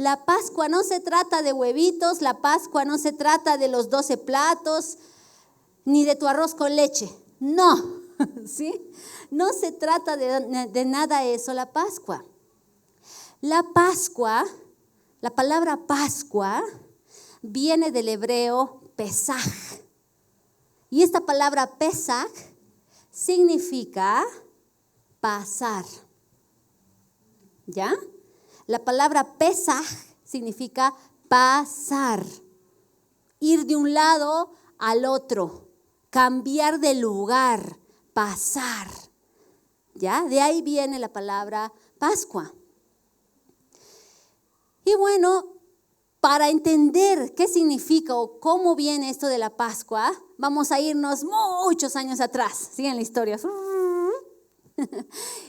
La Pascua no se trata de huevitos, la Pascua no se trata de los 12 platos, ni de tu arroz con leche. No, ¿sí? No se trata de nada eso, la Pascua. La Pascua, la palabra Pascua, viene del hebreo Pesaj. Y esta palabra Pesaj significa pasar. ¿Ya? La palabra Pesaj significa pasar. Ir de un lado al otro. Cambiar de lugar. Pasar. ¿Ya? De ahí viene la palabra Pascua. Y bueno, para entender qué significa o cómo viene esto de la Pascua, vamos a irnos muchos años atrás. Siguen la historia.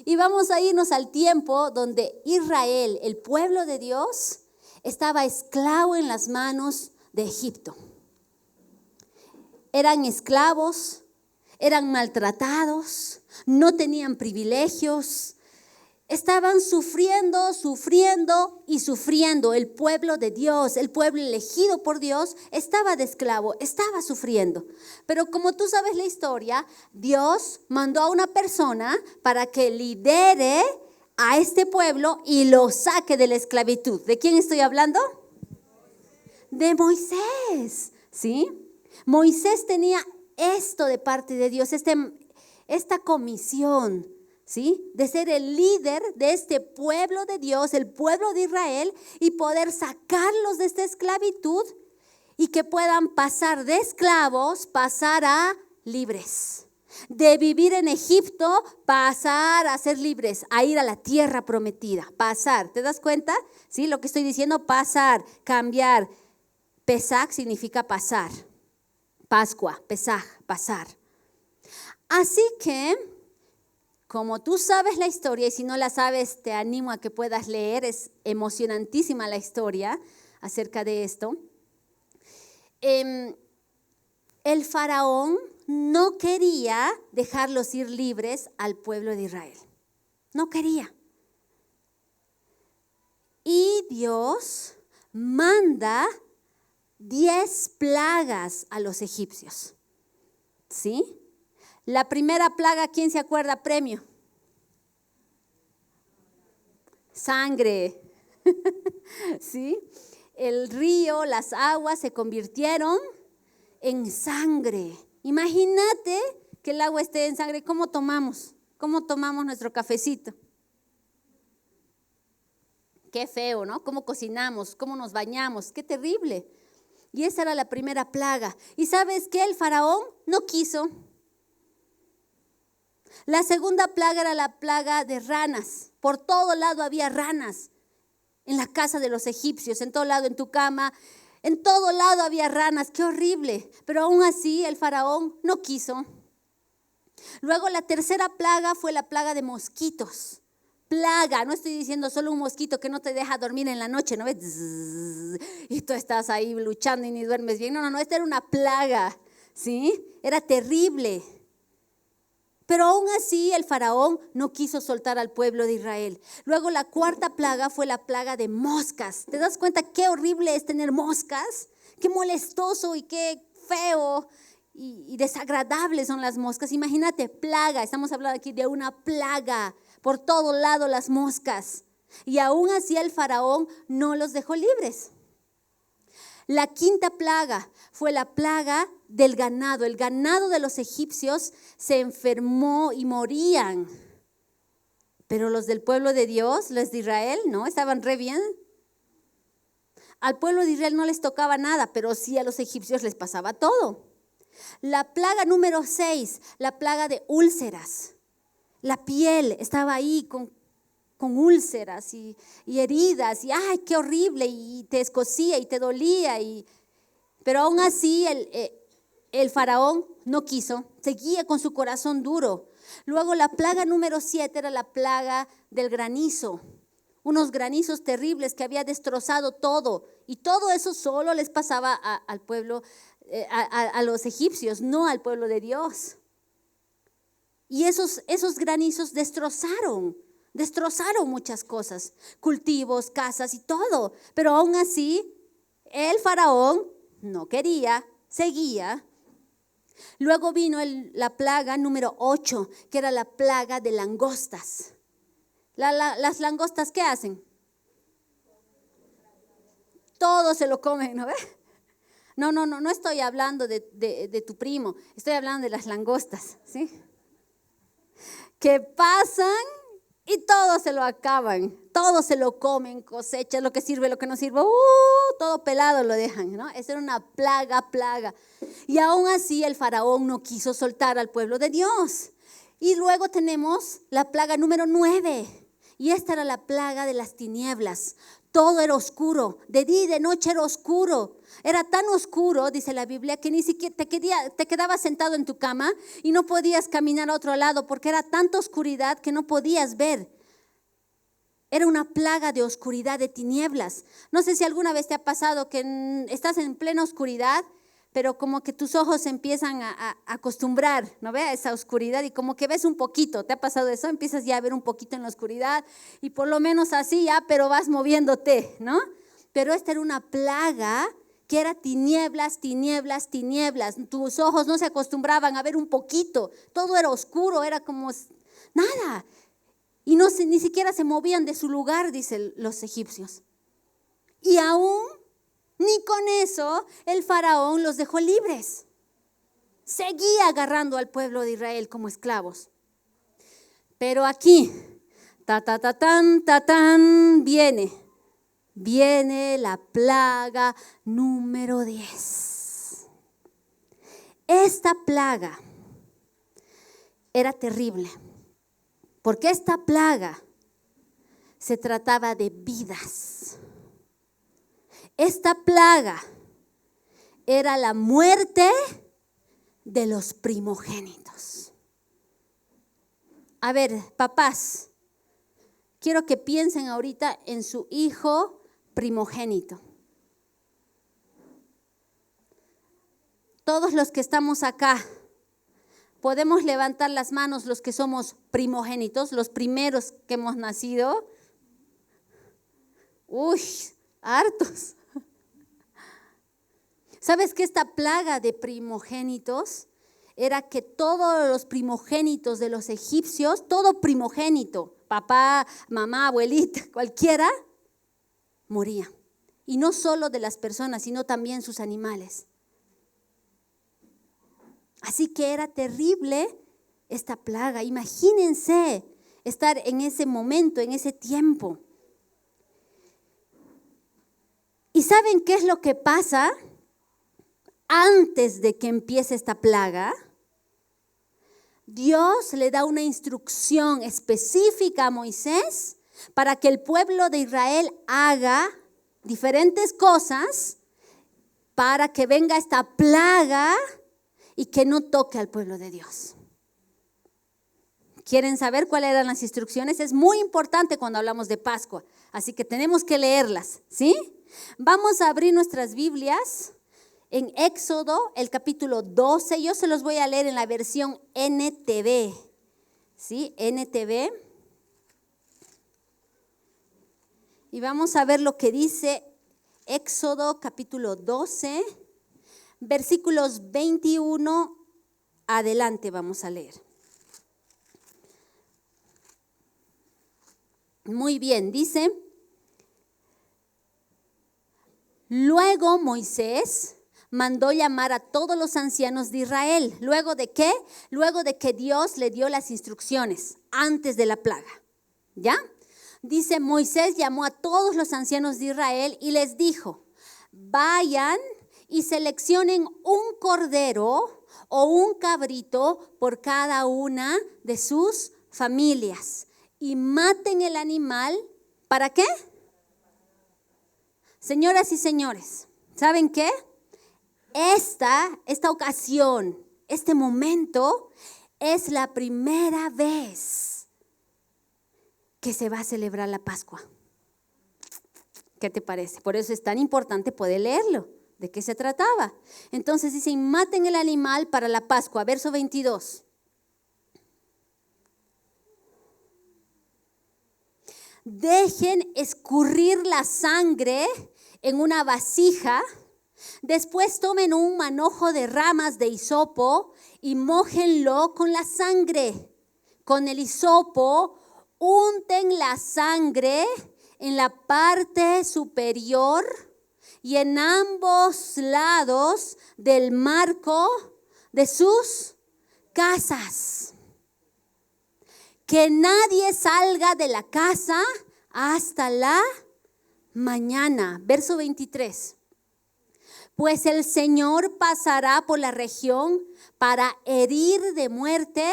Y vamos a irnos al tiempo donde Israel, el pueblo de Dios, estaba esclavo en las manos de Egipto. Eran esclavos, eran maltratados, no tenían privilegios. Estaban sufriendo y sufriendo. El pueblo de Dios, el pueblo elegido por Dios, estaba de esclavo, estaba sufriendo. Pero como tú sabes la historia, Dios mandó a una persona para que lidere a este pueblo y lo saque de la esclavitud. ¿De quién estoy hablando? De Moisés, ¿sí? Moisés tenía esto de parte de Dios, esta comisión, ¿sí? De ser el líder de este pueblo de Dios, el pueblo de Israel, y poder sacarlos de esta esclavitud y que puedan pasar de esclavos, pasar a libres. De vivir en Egipto, pasar a ser libres, a ir a la tierra prometida, pasar. ¿Te das cuenta? ¿Sí? Lo que estoy diciendo, pasar, cambiar. Pesaj significa pasar. Pascua, Pesaj, pasar. Así que, como tú sabes la historia, y si no la sabes, te animo a que puedas leer, es emocionantísima la historia acerca de esto. El faraón no quería dejarlos ir libres al pueblo de Israel. No quería. Y Dios manda 10 plagas a los egipcios. ¿Sí? La primera plaga, ¿quién se acuerda? Premio. Sangre. ¿Sí? El río, las aguas se convirtieron en sangre. Imagínate que el agua esté en sangre. ¿Cómo tomamos? ¿Cómo tomamos nuestro cafecito? Qué feo, ¿no? ¿Cómo cocinamos? ¿Cómo nos bañamos? Qué terrible. Y esa era la primera plaga. ¿Y sabes qué? El faraón no quiso. La segunda plaga era la plaga de ranas. Por todo lado había ranas. En la casa de los egipcios, en todo lado, en tu cama, en todo lado había ranas. ¡Qué horrible! Pero aún así el faraón no quiso. Luego la tercera plaga fue la plaga de mosquitos. Plaga, no estoy diciendo solo un mosquito que no te deja dormir en la noche, ¿no ves? Y tú estás ahí luchando y ni duermes bien. No, esta era una plaga, ¿sí? Era terrible. Pero aún así el faraón no quiso soltar al pueblo de Israel. Luego la cuarta plaga fue la plaga de moscas. ¿Te das cuenta qué horrible es tener moscas? Qué molestoso y qué feo y desagradable son las moscas. Imagínate, plaga, estamos hablando aquí de una plaga. Por todo lado las moscas. Y aún así el faraón no los dejó libres. La quinta plaga fue la plaga del ganado. El ganado de los egipcios se enfermó y morían. Pero los del pueblo de Dios, los de Israel, ¿no? Estaban re bien. Al pueblo de Israel no les tocaba nada, pero sí a los egipcios les pasaba todo. La plaga número 6, la plaga de úlceras. La piel estaba ahí con úlceras y heridas y ¡ay, qué horrible! Y te escocía y te dolía. Pero aún así el faraón no quiso, seguía con su corazón duro. Luego la plaga número 7 era la plaga del granizo. Unos granizos terribles que había destrozado todo. Y todo eso solo les pasaba al pueblo, a los egipcios, no al pueblo de Dios. Y esos granizos destrozaron Destrozaron muchas cosas, cultivos, casas y todo. Pero aún así, el faraón no quería, seguía. Luego vino la plaga número 8, que era la plaga de langostas. Las langostas, ¿qué hacen? Todo se lo comen, ¿no ves? No estoy hablando de tu primo, estoy hablando de las langostas, ¿sí? Que pasan y todo se lo acaban, todo se lo comen, cosechas, lo que sirve, lo que no sirve, todo pelado lo dejan, ¿no? Esa era una plaga. Y aún así el faraón no quiso soltar al pueblo de Dios. Y luego tenemos la plaga número 9, y esta era la plaga de las tinieblas. Todo era oscuro, de día y de noche era oscuro. Era tan oscuro, dice la Biblia, que ni siquiera te quedabas sentado en tu cama y no podías caminar a otro lado porque era tanta oscuridad que no podías ver. Era una plaga de oscuridad, de tinieblas. No sé si alguna vez te ha pasado que estás en plena oscuridad, pero como que tus ojos se empiezan a acostumbrar, ¿no ve? A esa oscuridad y como que ves un poquito. ¿Te ha pasado eso? Empiezas ya a ver un poquito en la oscuridad y por lo menos así ya, pero vas moviéndote, ¿no? Pero esta era una plaga que era tinieblas. Tus ojos no se acostumbraban a ver un poquito. Todo era oscuro, era como nada. Y ni siquiera se movían de su lugar, dicen los egipcios. Y aún ni con eso el faraón los dejó libres. Seguía agarrando al pueblo de Israel como esclavos. Pero aquí, viene la plaga número 10. Esta plaga era terrible, porque esta plaga se trataba de vidas. Esta plaga era la muerte de los primogénitos. A ver, papás, quiero que piensen ahorita en su hijo primogénito. Todos los que estamos acá, podemos levantar las manos los que somos primogénitos, los primeros que hemos nacido. Uy, hartos. ¿Sabes que esta plaga de primogénitos era que todos los primogénitos de los egipcios, todo primogénito, papá, mamá, abuelita, cualquiera, moría? Y no solo de las personas, sino también sus animales. Así que era terrible esta plaga. Imagínense estar en ese momento, en ese tiempo. ¿Y saben qué es lo que pasa? Antes de que empiece esta plaga, Dios le da una instrucción específica a Moisés para que el pueblo de Israel haga diferentes cosas para que venga esta plaga y que no toque al pueblo de Dios. ¿Quieren saber cuáles eran las instrucciones? Es muy importante cuando hablamos de Pascua, así que tenemos que leerlas, ¿sí? Vamos a abrir nuestras Biblias en Éxodo, el capítulo 12. Yo se los voy a leer en la versión NTV, ¿sí? NTV. Y vamos a ver lo que dice Éxodo, capítulo 12, versículos 21 adelante vamos a leer. Muy bien, dice: luego Moisés mandó llamar a todos los ancianos de Israel. ¿Luego de qué? Luego de que Dios le dio las instrucciones, antes de la plaga. ¿Ya? Dice: Moisés llamó a todos los ancianos de Israel y les dijo: vayan y seleccionen un cordero o un cabrito por cada una de sus familias y maten el animal. ¿Para qué? Señoras y señores, ¿saben qué? Esta ocasión, este momento, es la primera vez que se va a celebrar la Pascua. ¿Qué te parece? Por eso es tan importante poder leerlo. ¿De qué se trataba? Entonces dicen: maten el animal para la Pascua. Verso 22. dejen escurrir la sangre en una vasija. Después tomen un manojo de ramas de hisopo y mójenlo con la sangre. Con el hisopo unten la sangre en la parte superior y en ambos lados del marco de sus casas. Que nadie salga de la casa hasta la mañana. Verso 23. Pues el Señor pasará por la región para herir de muerte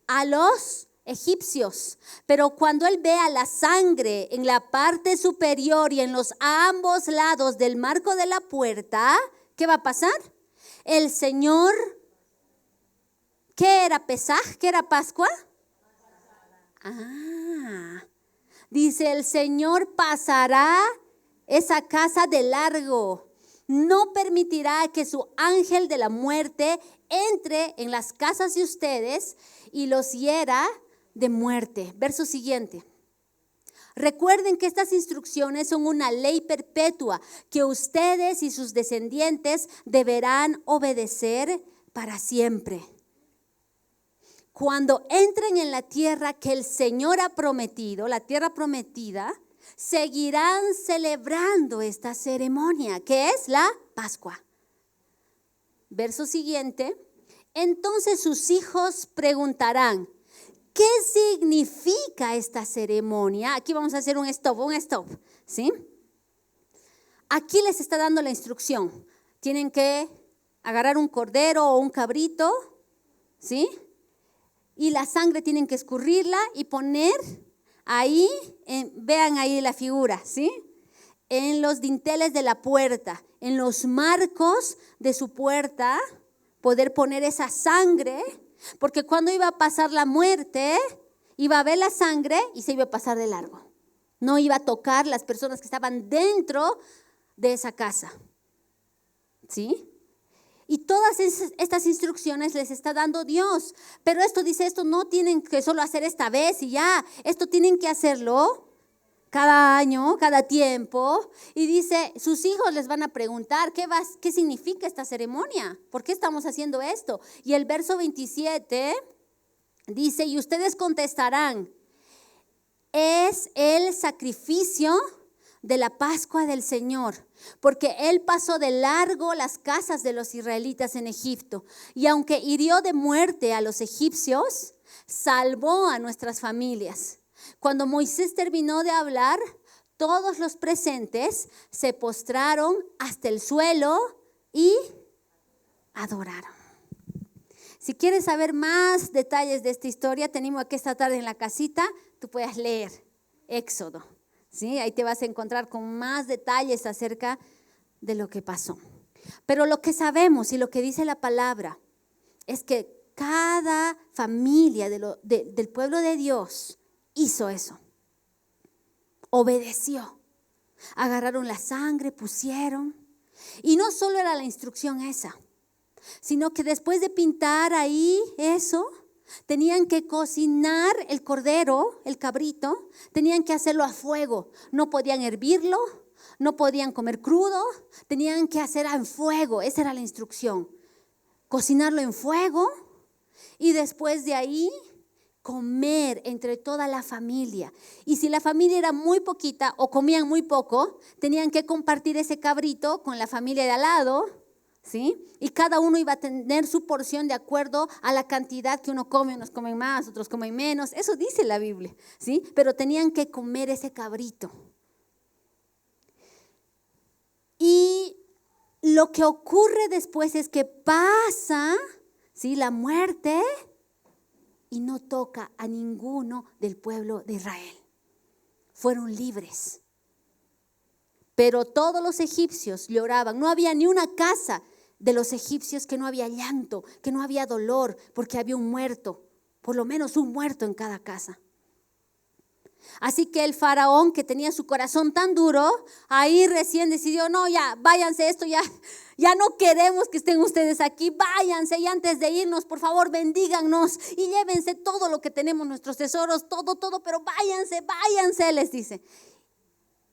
a los egipcios. Pero cuando él vea la sangre en la parte superior y en los ambos lados del marco de la puerta, ¿qué va a pasar? El Señor, ¿qué era Pesaj? ¿Qué era Pascua? Dice, el Señor pasará esa casa de largo. No permitirá que su ángel de la muerte entre en las casas de ustedes y los hiera de muerte. Verso siguiente. Recuerden que estas instrucciones son una ley perpetua que ustedes y sus descendientes deberán obedecer para siempre. Cuando entren en la tierra que el Señor ha prometido, la tierra prometida, seguirán celebrando esta ceremonia, que es la Pascua. Verso siguiente. Entonces sus hijos preguntarán, ¿qué significa esta ceremonia? Aquí vamos a hacer un stop, ¿sí? Aquí les está dando la instrucción. Tienen que agarrar un cordero o un cabrito, ¿sí? Y la sangre tienen que escurrirla y poner ahí, vean ahí la figura, ¿sí? En los dinteles de la puerta, en los marcos de su puerta, poder poner esa sangre, porque cuando iba a pasar la muerte, iba a ver la sangre y se iba a pasar de largo. No iba a tocar las personas que estaban dentro de esa casa, ¿sí? Y todas estas instrucciones les está dando Dios. Pero esto dice, esto no tienen que solo hacer esta vez y ya. Esto tienen que hacerlo cada año, cada tiempo. Y dice, sus hijos les van a preguntar, ¿qué significa esta ceremonia? ¿Por qué estamos haciendo esto? Y el verso 27 dice, y ustedes contestarán, es el sacrificio de la Pascua del Señor, porque Él pasó de largo las casas de los israelitas en Egipto, y aunque hirió de muerte a los egipcios, salvó a nuestras familias. Cuando Moisés terminó de hablar, todos los presentes se postraron hasta el suelo y adoraron. Si quieres saber más detalles de esta historia, te animo a que esta tarde en la casita tú puedas leer Éxodo. ¿Sí? Ahí te vas a encontrar con más detalles acerca de lo que pasó. Pero lo que sabemos y lo que dice la palabra es que cada familia del pueblo de Dios hizo eso. Obedeció. Agarraron la sangre, pusieron. Y no solo era la instrucción esa, sino que después de pintar ahí eso, tenían que cocinar el cordero, el cabrito, tenían que hacerlo a fuego. No podían hervirlo, no podían comer crudo, tenían que hacer en fuego. Esa era la instrucción. Cocinarlo en fuego y después de ahí comer entre toda la familia. Y si la familia era muy poquita o comían muy poco, tenían que compartir ese cabrito con la familia de al lado, ¿sí? Y cada uno iba a tener su porción de acuerdo a la cantidad que uno come. Unos comen más, otros comen menos. Eso dice la Biblia, ¿sí? Pero tenían que comer ese cabrito. Y lo que ocurre después es que pasa, ¿sí?, la muerte y no toca a ninguno del pueblo de Israel. Fueron libres. Pero todos los egipcios lloraban. No había ni una casa de los egipcios que no había llanto, que no había dolor, porque había un muerto, por lo menos un muerto en cada casa. Así que el faraón, que tenía su corazón tan duro, ahí recién decidió, no, ya, váyanse, esto ya no queremos que estén ustedes aquí, váyanse, y antes de irnos, por favor, bendíganos y llévense todo lo que tenemos, nuestros tesoros, todo, pero váyanse, les dice.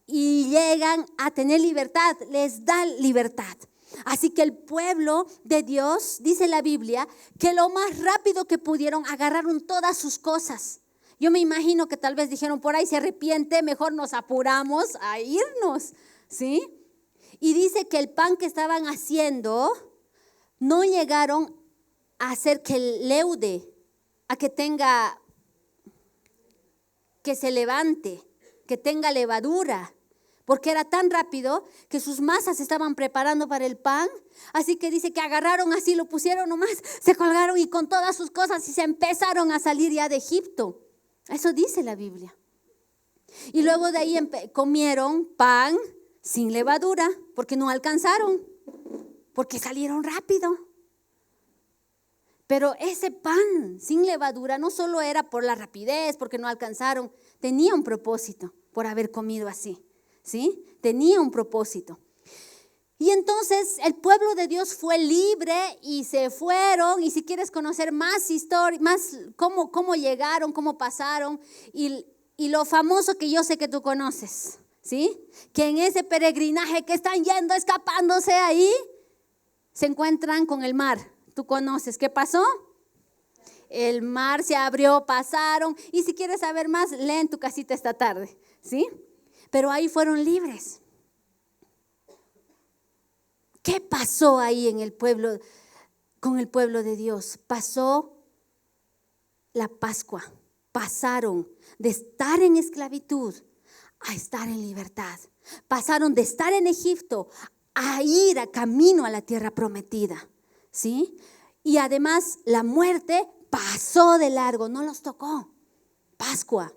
Y llegan a tener libertad, les da libertad. Así que el pueblo de Dios, dice la Biblia, que lo más rápido que pudieron agarraron todas sus cosas. Yo me imagino que tal vez dijeron, por ahí se arrepiente, mejor nos apuramos a irnos, ¿sí? Y dice que el pan que estaban haciendo, no llegaron a hacer que leude, a que tenga, que se levante, que tenga levadura, porque era tan rápido que sus masas estaban preparando para el pan. Así que dice que agarraron así, lo pusieron nomás, se colgaron y con todas sus cosas y se empezaron a salir ya de Egipto. Eso dice la Biblia. Y luego de ahí comieron pan sin levadura, porque no alcanzaron, porque salieron rápido. Pero ese pan sin levadura no solo era por la rapidez, porque no alcanzaron, tenía un propósito por haber comido así, ¿sí? Tenía un propósito. Y entonces el pueblo de Dios fue libre y se fueron. Y si quieres conocer más historia, más cómo llegaron, cómo pasaron, y lo famoso que yo sé que tú conoces, ¿sí? Que en ese peregrinaje que están yendo, escapándose ahí, se encuentran con el mar. Tú conoces, ¿qué pasó? El mar se abrió, pasaron. Y si quieres saber más, lee en tu casita esta tarde, ¿sí? Pero ahí fueron libres. ¿Qué pasó ahí en el pueblo, con el pueblo de Dios? Pasó la Pascua. Pasaron de estar en esclavitud a estar en libertad. Pasaron de estar en Egipto a ir a camino a la tierra prometida, ¿sí? Y además la muerte pasó de largo, no los tocó. Pascua,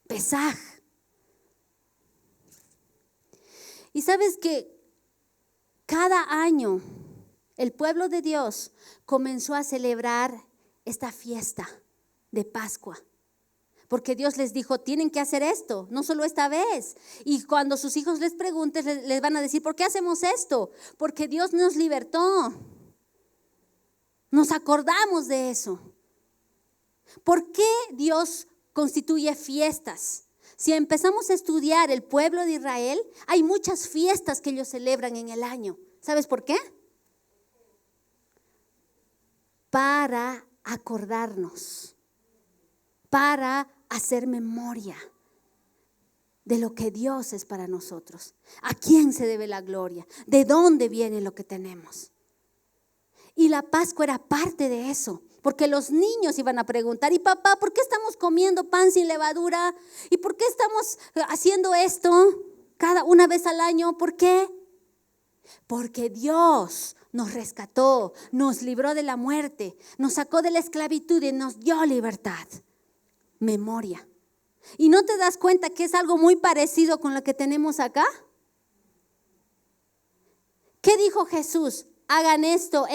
Pesaj. Y sabes que cada año el pueblo de Dios comenzó a celebrar esta fiesta de Pascua, porque Dios les dijo, tienen que hacer esto, no solo esta vez. Y cuando sus hijos les pregunten, les van a decir, ¿por qué hacemos esto? Porque Dios nos libertó. Nos acordamos de eso. ¿Por qué Dios constituye fiestas? Si empezamos a estudiar el pueblo de Israel, hay muchas fiestas que ellos celebran en el año. ¿Sabes por qué? Para acordarnos, para hacer memoria de lo que Dios es para nosotros. ¿A quién se debe la gloria? ¿De dónde viene lo que tenemos? Y la Pascua era parte de eso. Porque los niños iban a preguntar, y papá, ¿por qué estamos comiendo pan sin levadura? ¿Y por qué estamos haciendo esto cada una vez al año? ¿Por qué? Porque Dios nos rescató, nos libró de la muerte, nos sacó de la esclavitud y nos dio libertad. Memoria. ¿Y no te das cuenta que es algo muy parecido con lo que tenemos acá? ¿Qué dijo Jesús? Hagan esto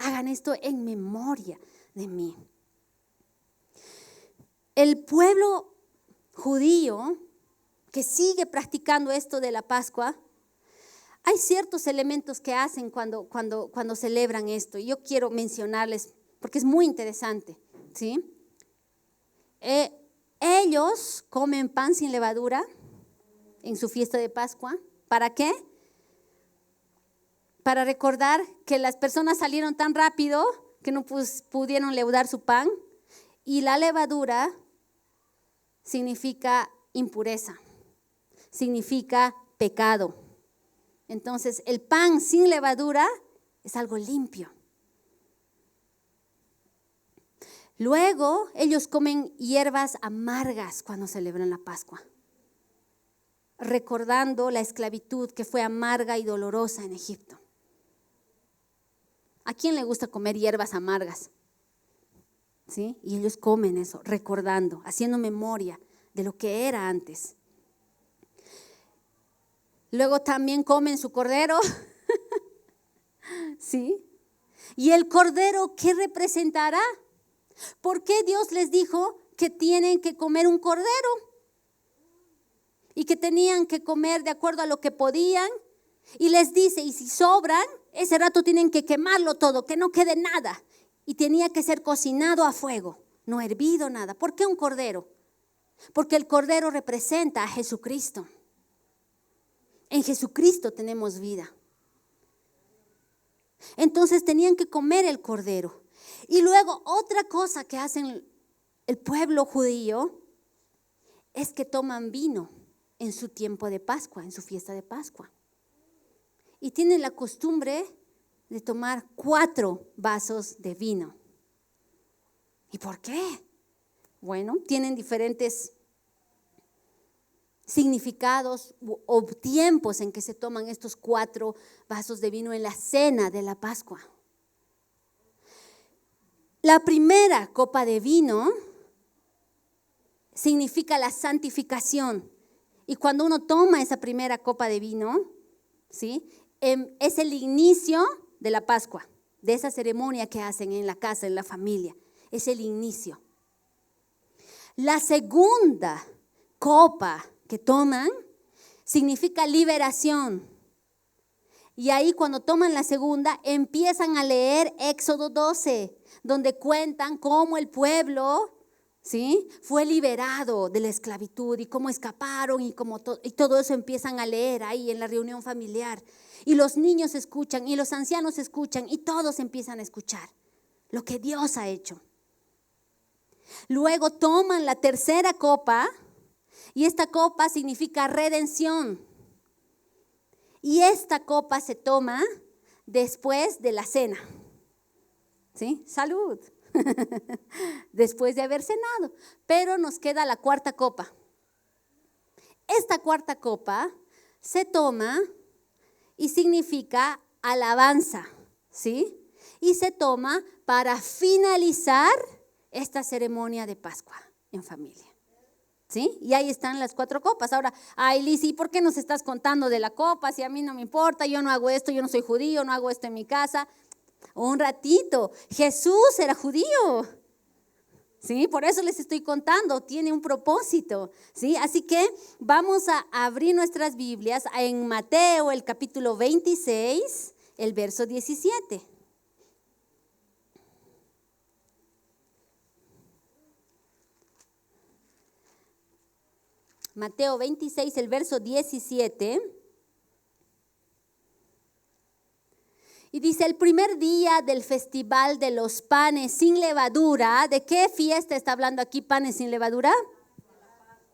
hagan esto en memoria de mí. El pueblo judío que sigue practicando esto de la Pascua, hay ciertos elementos que hacen cuando celebran esto. Y yo quiero mencionarles porque es muy interesante, ¿sí? Ellos comen pan sin levadura en su fiesta de Pascua. ¿Para qué? Para recordar que las personas salieron tan rápido que no pudieron leudar su pan. Y la levadura significa impureza, significa pecado. Entonces, el pan sin levadura es algo limpio. Luego, ellos comen hierbas amargas cuando celebran la Pascua, recordando la esclavitud que fue amarga y dolorosa en Egipto. ¿A quién le gusta comer hierbas amargas? ¿Sí? Y ellos comen eso, recordando, haciendo memoria de lo que era antes. Luego también comen su cordero. ¿Sí? ¿Y el cordero qué representará? ¿Por qué Dios les dijo que tienen que comer un cordero? Y que tenían que comer de acuerdo a lo que podían. Y les dice, y si sobran, ese rato tienen que quemarlo todo, que no quede nada. Y tenía que ser cocinado a fuego, no hervido nada. ¿Por qué un cordero? Porque el cordero representa a Jesucristo. En Jesucristo tenemos vida. Entonces tenían que comer el cordero. Y luego otra cosa que hacen el pueblo judío es que toman vino en su tiempo de Pascua, en su fiesta de Pascua. Y tienen la costumbre de tomar 4 vasos de vino. ¿Y por qué? Bueno, tienen diferentes significados o tiempos en que se toman estos 4 vasos de vino en la cena de la Pascua. La primera copa de vino significa la santificación. Y cuando uno toma esa primera copa de vino, ¿sí? Es el inicio de la Pascua, de esa ceremonia que hacen en la casa, en la familia. Es el inicio. La segunda copa que toman significa liberación. Y ahí cuando toman la segunda empiezan a leer Éxodo 12, donde cuentan cómo el pueblo, ¿sí?, fue liberado de la esclavitud y cómo escaparon y todo eso empiezan a leer ahí en la reunión familiar. Y los niños escuchan y los ancianos escuchan y todos empiezan a escuchar lo que Dios ha hecho. Luego toman la tercera copa y esta copa significa redención. Y esta copa se toma después de la cena. ¿Sí? Salud. Después de haber cenado. Pero nos queda la cuarta copa. Esta cuarta copa se toma y significa alabanza, ¿sí? Y se toma para finalizar esta ceremonia de Pascua en familia. ¿Sí? Y ahí están las 4 copas. Ahora, ay, Liz, ¿y por qué nos estás contando de la copa? Si a mí no me importa, yo no hago esto, yo no soy judío, no hago esto en mi casa. Un ratito, Jesús era judío. ¿Sí? Por eso les estoy contando, tiene un propósito. ¿Sí? Así que vamos a abrir nuestras Biblias en Mateo, el capítulo 26, el verso 17. Mateo 26, el verso 17. Y dice, el primer día del festival de los panes sin levadura. ¿De qué fiesta está hablando aquí, panes sin levadura?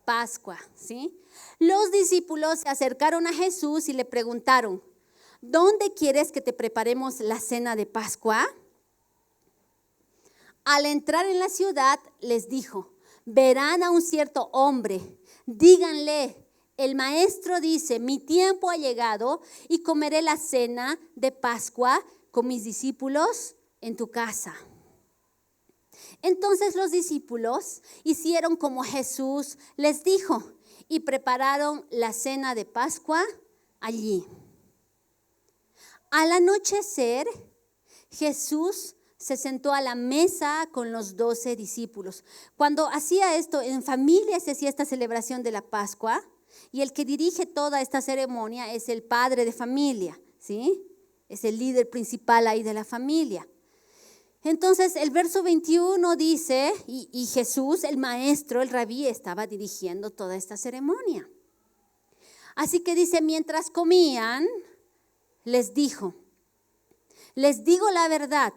Pascua, ¿sí? Los discípulos se acercaron a Jesús y le preguntaron, ¿dónde quieres que te preparemos la cena de Pascua? Al entrar en la ciudad les dijo, verán a un cierto hombre, díganle, el maestro dice, mi tiempo ha llegado y comeré la cena de Pascua con mis discípulos en tu casa. Entonces los discípulos hicieron como Jesús les dijo y prepararon la cena de Pascua allí. Al anochecer, Jesús se sentó a la mesa con los 12 discípulos. Cuando hacía esto en familia, se hacía esta celebración de la Pascua. Y el que dirige toda esta ceremonia es el padre de familia, ¿sí? Es el líder principal ahí de la familia. Entonces el verso 21 dice, y Jesús, el maestro, el rabí, estaba dirigiendo toda esta ceremonia. Así que dice, mientras comían, les dijo, les digo la verdad,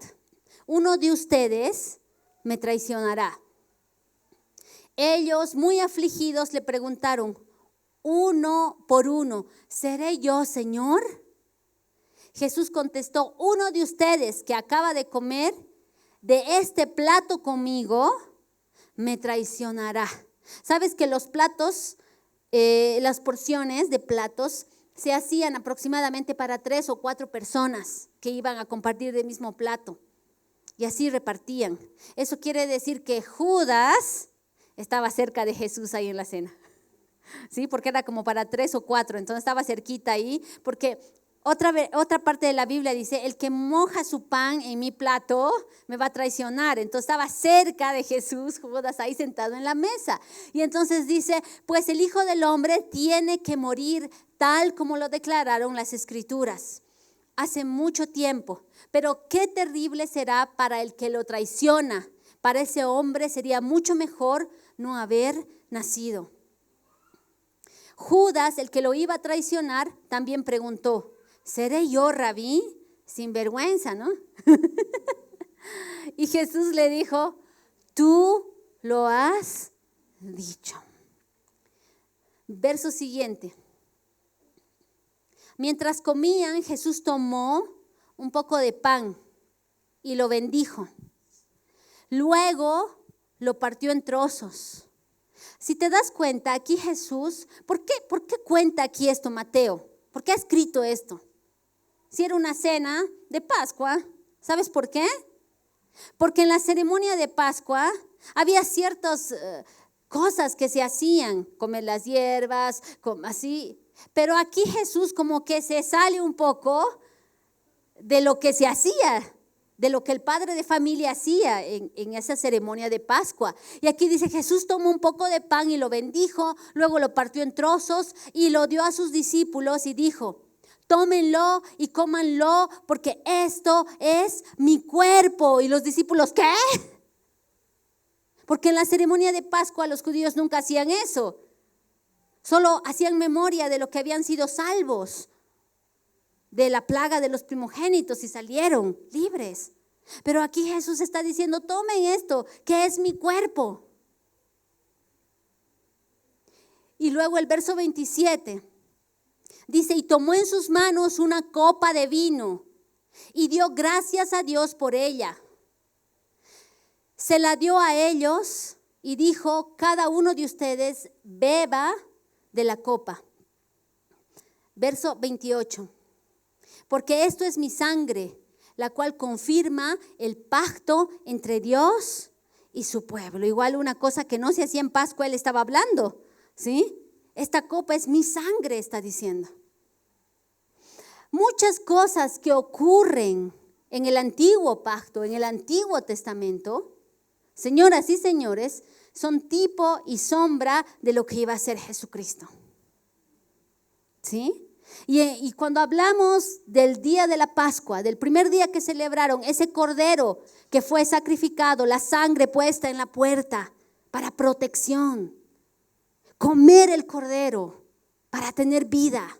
uno de ustedes me traicionará. Ellos, muy afligidos, le preguntaron, uno por uno, ¿seré yo, Señor? Jesús contestó, uno de ustedes que acaba de comer de este plato conmigo, me traicionará. ¿Sabes que los platos, las porciones de platos se hacían aproximadamente para 3 o 4 personas que iban a compartir del mismo plato? Y así repartían. Eso quiere decir que Judas estaba cerca de Jesús ahí en la cena. Sí, porque era como para 3 o 4, entonces estaba cerquita ahí, porque Otra parte de la Biblia dice, el que moja su pan en mi plato me va a traicionar. Entonces estaba cerca de Jesús, Judas ahí sentado en la mesa. Y entonces dice, pues el Hijo del Hombre tiene que morir tal como lo declararon las Escrituras hace mucho tiempo. Pero qué terrible será para el que lo traiciona. Para ese hombre sería mucho mejor no haber nacido. Judas, el que lo iba a traicionar, también preguntó, ¿seré yo, Rabí? Sin vergüenza, ¿no? Y Jesús le dijo, tú lo has dicho. Verso siguiente. Mientras comían, Jesús tomó un poco de pan y lo bendijo. Luego lo partió en trozos. Si te das cuenta, aquí Jesús, ¿por qué cuenta aquí esto Mateo? ¿Por qué ha escrito esto? Si era una cena de Pascua, ¿sabes por qué? Porque en la ceremonia de Pascua había ciertas cosas que se hacían, comer las hierbas, así. Pero aquí Jesús como que se sale un poco de lo que se hacía, de lo que el padre de familia hacía en esa ceremonia de Pascua. Y aquí dice, Jesús tomó un poco de pan y lo bendijo, luego lo partió en trozos y lo dio a sus discípulos y dijo, tómenlo y cómanlo porque esto es mi cuerpo. Y los discípulos, ¿qué? Porque en la ceremonia de Pascua los judíos nunca hacían eso. Solo hacían memoria de lo que habían sido salvos de la plaga de los primogénitos y salieron libres. Pero aquí Jesús está diciendo, tomen esto, que es mi cuerpo. Y luego el verso 27 dice, y tomó en sus manos una copa de vino y dio gracias a Dios por ella. Se la dio a ellos y dijo, cada uno de ustedes beba de la copa. Verso 28. Porque esto es mi sangre, la cual confirma el pacto entre Dios y su pueblo. Igual una cosa que no se hacía en Pascua, él estaba hablando, ¿sí? Esta copa es mi sangre, está diciendo. Muchas cosas que ocurren en el antiguo pacto, en el Antiguo Testamento, señoras y señores, son tipo y sombra de lo que iba a ser Jesucristo. ¿Sí? Y cuando hablamos del día de la Pascua, del primer día que celebraron, ese cordero que fue sacrificado, la sangre puesta en la puerta para protección, comer el cordero para tener vida,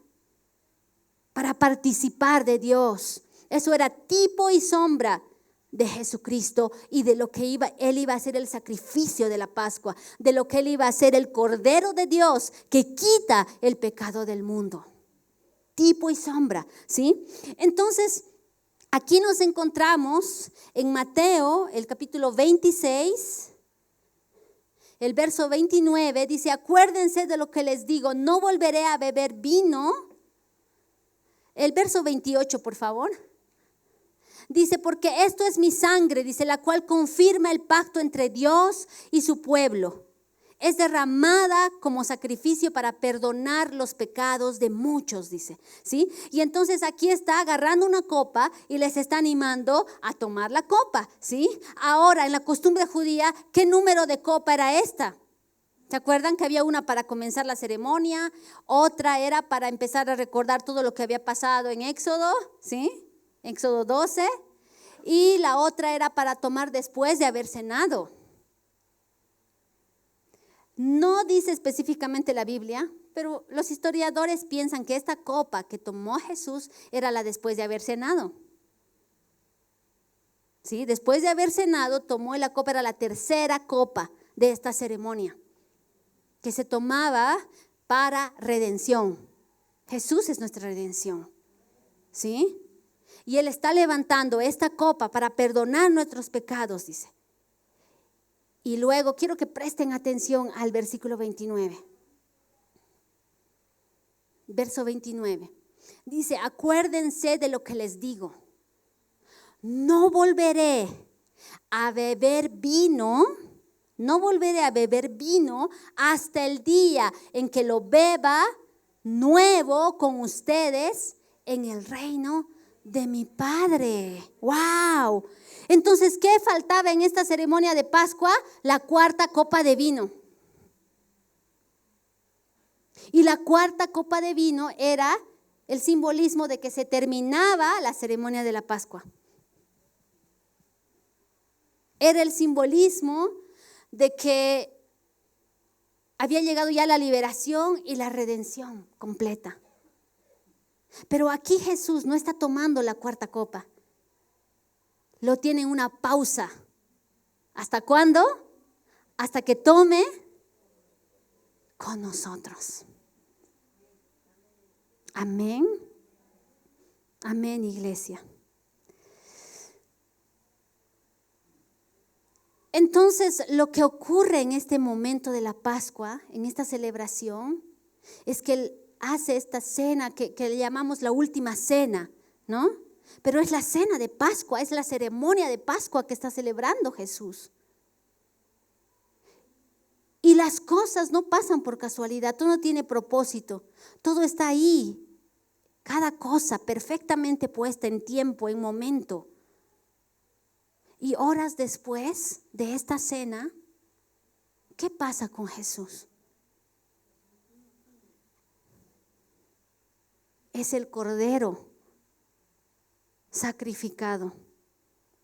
para participar de Dios. Eso era tipo y sombra de Jesucristo y de lo que Él iba a hacer el sacrificio de la Pascua, de lo que Él iba a hacer el Cordero de Dios que quita el pecado del mundo. Tipo y sombra, ¿sí? Entonces, aquí nos encontramos en Mateo, el capítulo 26, el verso 29, dice, acuérdense de lo que les digo, no volveré a beber vino. El verso 28, por favor. Dice, porque esto es mi sangre, dice, la cual confirma el pacto entre Dios y su pueblo. Es derramada como sacrificio para perdonar los pecados de muchos, dice, ¿sí? Y entonces aquí está agarrando una copa y les está animando a tomar la copa, ¿sí? Ahora, en la costumbre judía, ¿qué número de copa era esta? ¿Se acuerdan que había una para comenzar la ceremonia? Otra era para empezar a recordar todo lo que había pasado en Éxodo, ¿sí? Éxodo 12. Y la otra era para tomar después de haber cenado. No dice específicamente la Biblia, pero los historiadores piensan que esta copa que tomó Jesús era la después de haber cenado. ¿Sí? Después de haber cenado, tomó la copa, era la tercera copa de esta ceremonia, que se tomaba para redención. Jesús es nuestra redención, ¿sí? Y Él está levantando esta copa para perdonar nuestros pecados, dice. Y luego quiero que presten atención al versículo 29. Verso 29. Dice, acuérdense de lo que les digo. No volveré a beber vino. No volveré a beber vino hasta el día en que lo beba nuevo con ustedes en el reino de mi Padre. ¡Wow! Entonces, ¿qué faltaba en esta ceremonia de Pascua? La cuarta copa de vino. Y la cuarta copa de vino era el simbolismo de que se terminaba la ceremonia de la Pascua. Era el simbolismo de que había llegado ya la liberación y la redención completa. Pero aquí Jesús no está tomando la cuarta copa. Lo tiene en una pausa. ¿Hasta cuándo? Hasta que tome con nosotros. Amén. Amén, iglesia. Entonces, lo que ocurre en este momento de la Pascua, en esta celebración, es que Él hace esta cena que le llamamos la última cena, ¿no? Pero es la cena de Pascua, es la ceremonia de Pascua que está celebrando Jesús. Y las cosas no pasan por casualidad, todo no tiene propósito, todo está ahí, cada cosa perfectamente puesta en tiempo, en momento. Y horas después de esta cena, ¿qué pasa con Jesús? Es el Cordero sacrificado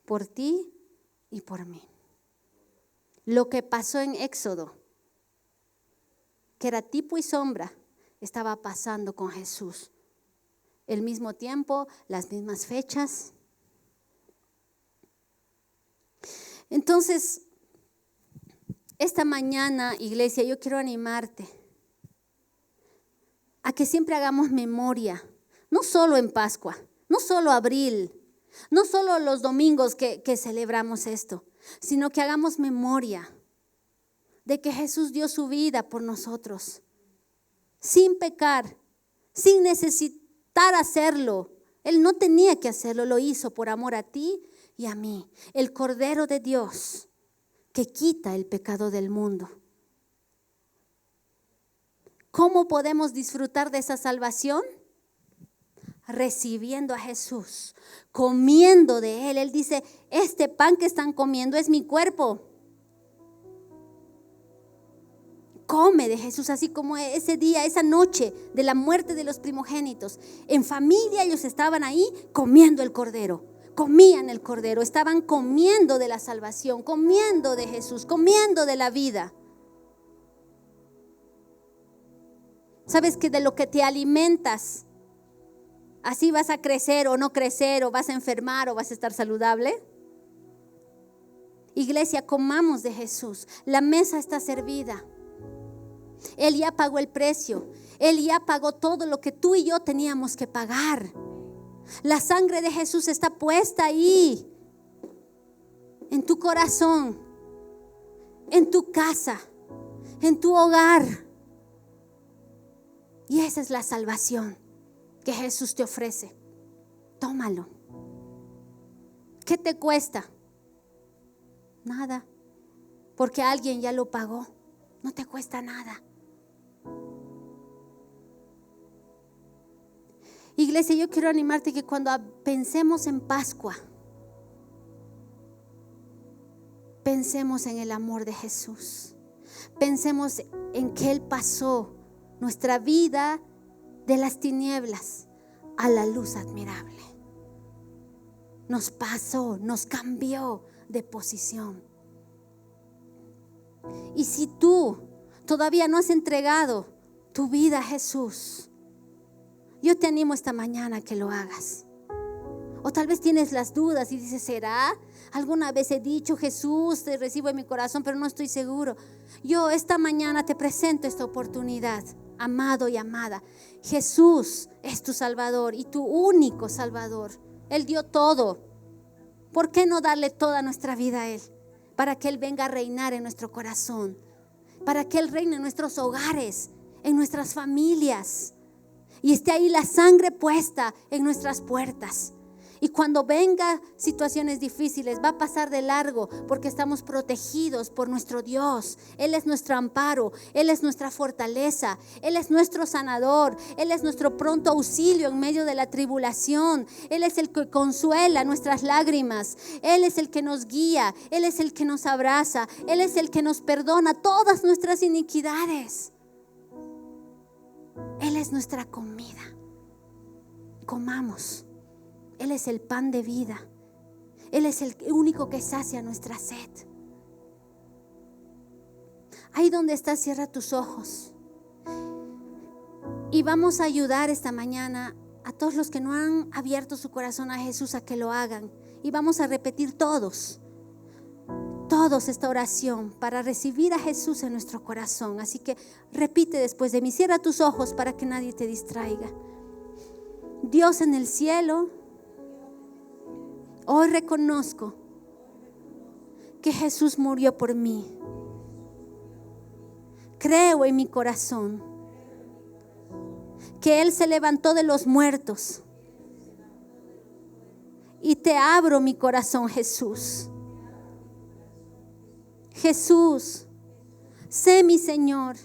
por ti y por mí. Lo que pasó en Éxodo, que era tipo y sombra, estaba pasando con Jesús. El mismo tiempo, las mismas fechas. Entonces, esta mañana, iglesia, yo quiero animarte a que siempre hagamos memoria, no solo en Pascua, no solo abril, no solo los domingos que celebramos esto, sino que hagamos memoria de que Jesús dio su vida por nosotros, sin pecar, sin necesitar hacerlo. Él no tenía que hacerlo, lo hizo por amor a ti y a mí. El Cordero de Dios que quita el pecado del mundo. ¿Cómo podemos disfrutar de esa salvación? Recibiendo a Jesús, comiendo de Él. Él dice, este pan que están comiendo es mi cuerpo. Come de Jesús, así como ese día, esa noche de la muerte de los primogénitos. En familia ellos estaban ahí comiendo el Cordero. Comían el Cordero, estaban comiendo de la salvación, comiendo de Jesús, comiendo de la vida. ¿Sabes que de lo que te alimentas, así vas a crecer o no crecer, o vas a enfermar o vas a estar saludable? Iglesia, comamos de Jesús. La mesa está servida. Él ya pagó el precio. Él ya pagó todo lo que tú y yo teníamos que pagar. La sangre de Jesús está puesta ahí, en tu corazón, en tu casa, en tu hogar. Y esa es la salvación que Jesús te ofrece. Tómalo. ¿Qué te cuesta? Nada, porque alguien ya lo pagó. No te cuesta nada. Iglesia, yo quiero animarte que cuando pensemos en Pascua, pensemos en el amor de Jesús. Pensemos en que Él pasó nuestra vida de las tinieblas a la luz admirable. Nos pasó, nos cambió de posición. Y si tú todavía no has entregado tu vida a Jesús, yo te animo esta mañana a que lo hagas. O tal vez tienes las dudas y dices, ¿será? Alguna vez he dicho, Jesús, te recibo en mi corazón, pero no estoy seguro. Yo esta mañana te presento esta oportunidad, amado y amada. Jesús es tu Salvador y tu único Salvador. Él dio todo. ¿Por qué no darle toda nuestra vida a Él? Para que Él venga a reinar en nuestro corazón. Para que Él reine en nuestros hogares, en nuestras familias. Y esté ahí la sangre puesta en nuestras puertas. Y cuando venga situaciones difíciles, va a pasar de largo porque estamos protegidos por nuestro Dios. Él es nuestro amparo, Él es nuestra fortaleza, Él es nuestro sanador, Él es nuestro pronto auxilio en medio de la tribulación. Él es el que consuela nuestras lágrimas, Él es el que nos guía, Él es el que nos abraza, Él es el que nos perdona todas nuestras iniquidades. Él es nuestra comida. Comamos. Él es el pan de vida. Él es el único que sacia nuestra sed. Ahí donde estás, cierra tus ojos. Y vamos a ayudar esta mañana a todos los que no han abierto su corazón a Jesús a que lo hagan. Y vamos a repetir todos esta oración para recibir a Jesús en nuestro corazón. Así que repite después de mí. Cierra tus ojos para que nadie te distraiga. Dios en el cielo, hoy reconozco que Jesús murió por mí. Creo en mi corazón que Él se levantó de los muertos. Y te abro mi corazón, Jesús. Jesús, sé mi Señor